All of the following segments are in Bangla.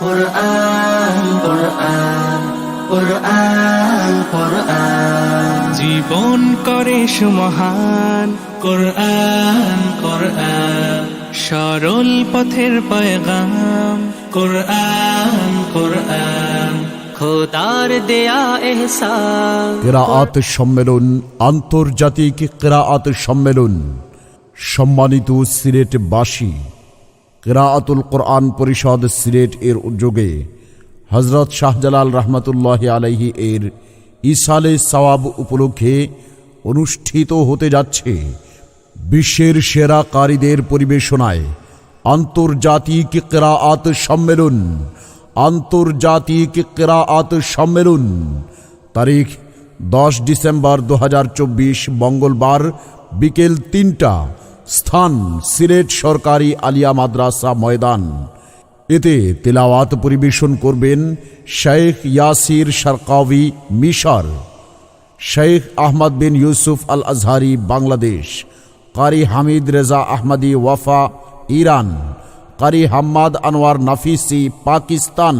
কুরআন কুরআন কুরআন কুরআন জীবন করে সুমহান কুরআন কুরআন সরল পথের পয়গাম কুরআন কুরআন খোদার দেয়া এহসান। কিরাআত সম্মেলন, আন্তর্জাতিক কিরাআত সম্মেলন। সম্মানিত সিলেটবাসী, কিরাআতুল কোরআন পরিষদ সিলেট এর উদ্যোগে হযরত শাহজালাল রহমাতুল্লাহি আলাইহি এর ইসালে সওয়াব উপলক্ষে অনুষ্ঠিত হতে যাচ্ছে বিশ্বের সেরা কারীদের পরিবেশনায় আন্তর্জাতিক কিরাআত সম্মেলন। আন্তর্জাতিক কিরাআত সম্মেলন তারিখ 10 ডিসেম্বর 2024 মঙ্গলবার বিকেল 3টা। স্থান সিলেট সরকারি আলিয়া মাদ্রাসা ময়দান। এতে তিলাওয়াত পরিবেশন করবেন শেখ ইয়াসির সরকাওয়ি মিশর, শেখ আহমদ বিন ইউসুফ আল আজহারি বাংলাদেশ, কারি হামিদ রেজা আহমদি ওয়াফা ইরান, কারি হাম্মাদ আনোয়ার নাফিসি পাকিস্তান,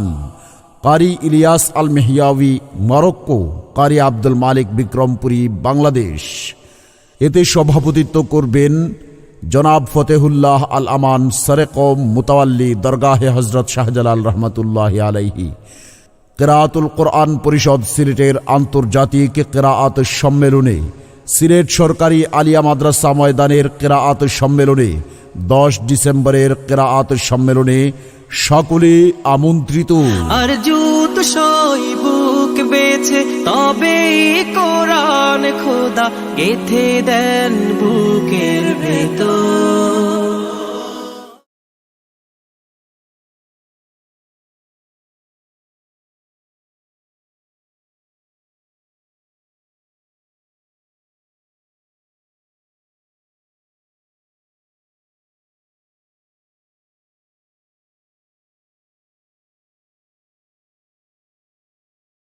কারি ইলিয়াস আল মেহিয়াওয়ি মরক্কো, কারি আব্দুল মালিক বিক্রমপুরী বাংলাদেশ। এতে সভাপতিত্ব করবেন জনাব ফতেহুল্লাহ আল আমান সরেকম মুতাওয়াল্লি দরগাহে হজরত শাহজালাল রহমাতুল্লাহি আলাইহি। কিরাআতুল কোরআন পরিষদ সিলেটের আন্তর্জাতিক কিরাআত সম্মেলনে সিলেট সরকারি আলিয়া মাদ্রাসা ময়দানের কিরাআত সম্মেলনে 10 ডিসেম্বরের কিরাআত সম্মেলনে সকলে আমন্ত্রিত। আর জুত সই বুক বেছে তবে কোরআন খোদা গেথে দেন বুকের ভেতর।